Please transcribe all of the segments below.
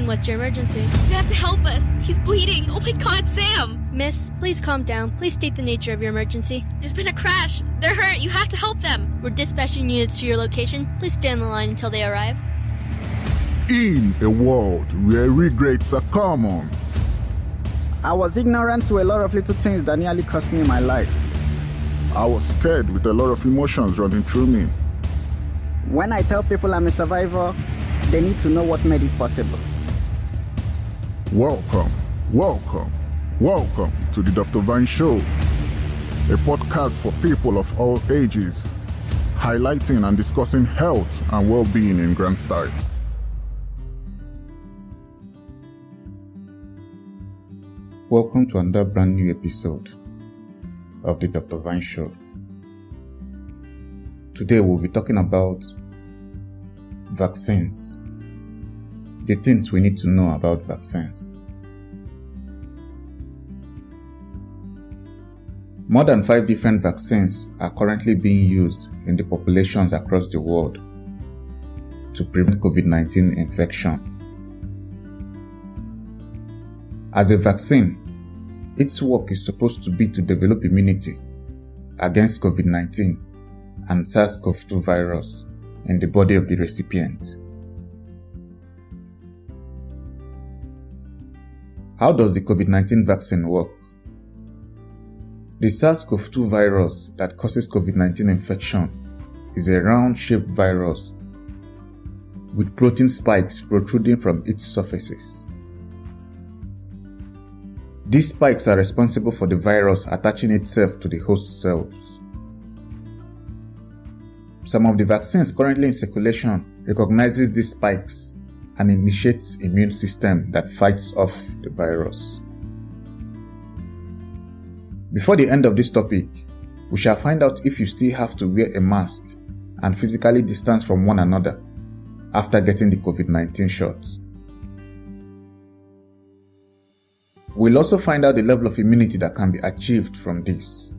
What's your emergency? You have to help us. He's bleeding. Oh my God, Sam! Miss, please calm down. Please state the nature of your emergency. There's been a crash. They're hurt. You have to help them. We're dispatching units to your location. Please stay on the line until they arrive. In a world where regrets are common, I was ignorant to a lot of little things that nearly cost me my life. I was scared with a lot of emotions running through me. When I tell people I'm a survivor, they need to know what made it possible. Welcome to the Dr. Vine Show, a podcast for people of all ages, highlighting and discussing health and well-being in grand style. Welcome to another brand new episode of the Dr. Vine Show. Today we'll be talking about vaccines, the things we need to know about vaccines. More than 5 different vaccines are currently being used in the populations across the world to prevent COVID-19 infection. As a vaccine, its work is supposed to be to develop immunity against COVID-19 and SARS-CoV-2 virus in the body of the recipient. How does the COVID-19 vaccine work? The SARS-CoV-2 virus that causes COVID-19 infection is a round-shaped virus with protein spikes protruding from its surfaces. These spikes are responsible for the virus attaching itself to the host cells. Some of the vaccines currently in circulation recognizes these spikes and initiates immune system that fights off the virus. Before the end of this topic, we shall find out if you still have to wear a mask and physically distance from one another after getting the COVID-19 shot. We'll also find out the level of immunity that can be achieved from this.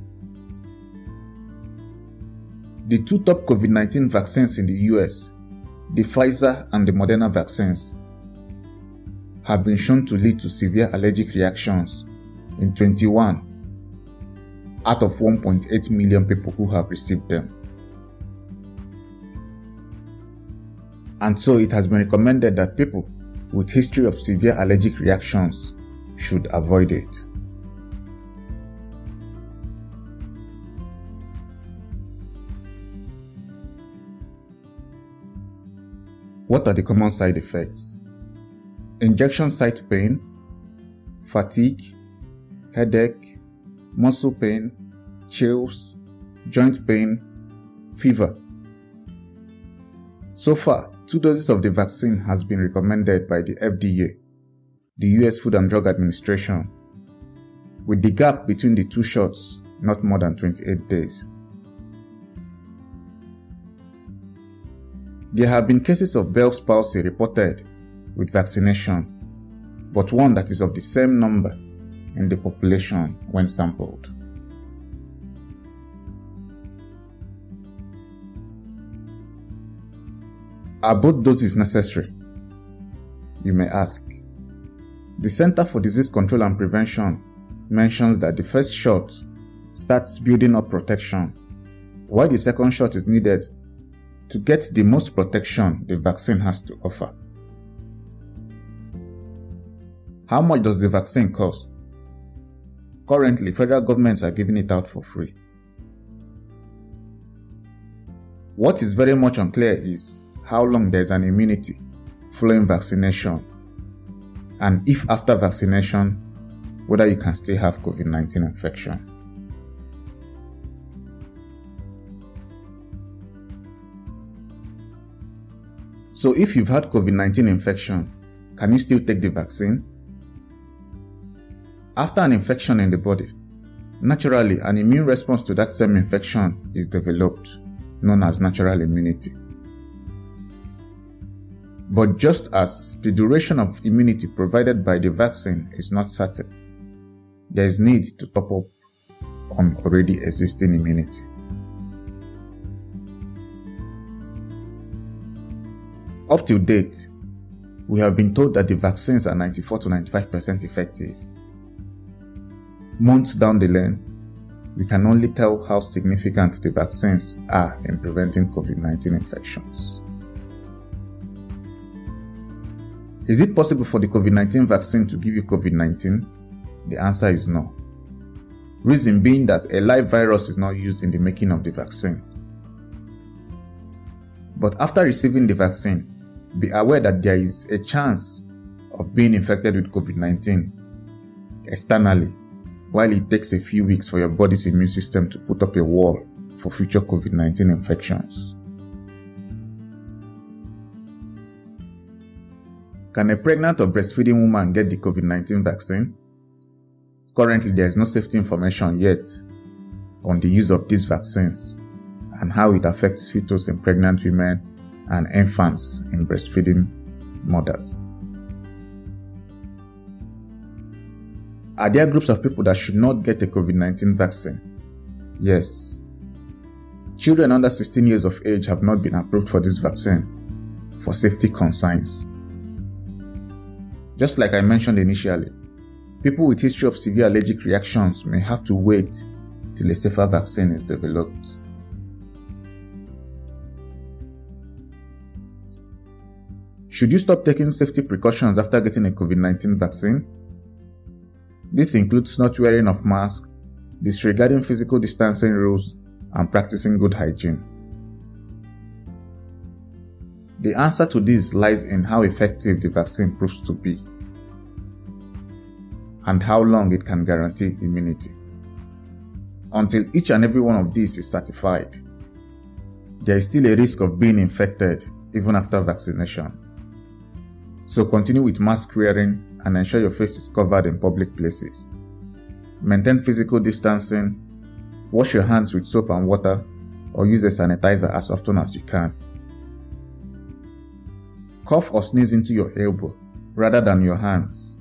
The 2 top COVID-19 vaccines in the US, the Pfizer and the Moderna vaccines, have been shown to lead to severe allergic reactions in 21 out of 1.8 million people who have received them. And so it has been recommended that people with history of severe allergic reactions should avoid it. What are the common side effects? Injection site pain, fatigue, headache, muscle pain, chills, joint pain, fever. So far, 2 doses of the vaccine has been recommended by the FDA, the US Food and Drug Administration, with the gap between the 2 shots not more than 28 days. There have been cases of Bell's palsy reported with vaccination, but one that is of the same number in the population when sampled. Are both doses necessary? You may ask. The Center for Disease Control and Prevention mentions that the first shot starts building up protection, while the second shot is needed to get the most protection the vaccine has to offer. How much does the vaccine cost? Currently, federal governments are giving it out for free. What is very much unclear is how long there is an immunity following vaccination, and if after vaccination, whether you can still have COVID-19 infection. So if you've had COVID-19 infection, can you still take the vaccine? After an infection in the body, naturally an immune response to that same infection is developed, known as natural immunity. But just as the duration of immunity provided by the vaccine is not certain, there is need to top up on already existing immunity. Up to date, we have been told that the vaccines are 94 to 95% effective. Months down the line, we can only tell how significant the vaccines are in preventing COVID-19 infections. Is it possible for the COVID-19 vaccine to give you COVID-19? The answer is no. Reason being that a live virus is not used in the making of the vaccine. But after receiving the vaccine, be aware that there is a chance of being infected with COVID-19 externally, while it takes a few weeks for your body's immune system to put up a wall for future COVID-19 infections. Can a pregnant or breastfeeding woman get the COVID-19 vaccine? Currently, there is no safety information yet on the use of these vaccines and how it affects fetus in pregnant women and infants in breastfeeding mothers. Are there groups of people that should not get a COVID-19 vaccine? Yes. Children under 16 years of age have not been approved for this vaccine for safety concerns. Just like I mentioned initially, people with history of severe allergic reactions may have to wait till a safer vaccine is developed. Should you stop taking safety precautions after getting a COVID-19 vaccine? This includes not wearing of masks, disregarding physical distancing rules, and practicing good hygiene. The answer to this lies in how effective the vaccine proves to be and how long it can guarantee immunity. Until each and every one of these is certified, there is still a risk of being infected even after vaccination. So continue with mask wearing and ensure your face is covered in public places. Maintain physical distancing, wash your hands with soap and water, or use a sanitizer as often as you can. Cough or sneeze into your elbow rather than your hands.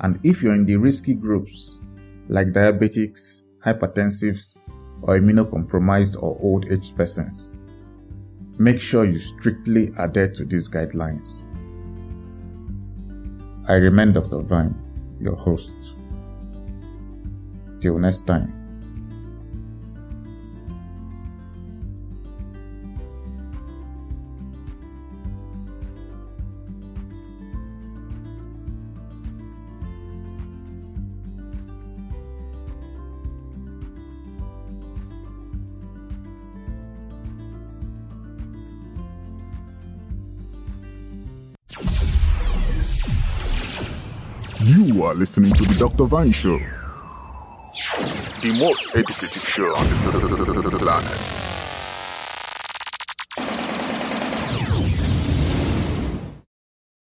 And if you're in the risky groups, like diabetics, hypertensives, or immunocompromised or old-aged persons, make sure you strictly adhere to these guidelines. I remain Dr. Vine, your host. Till next time. You are listening to the Dr. Vine Show, the most educative show on the planet.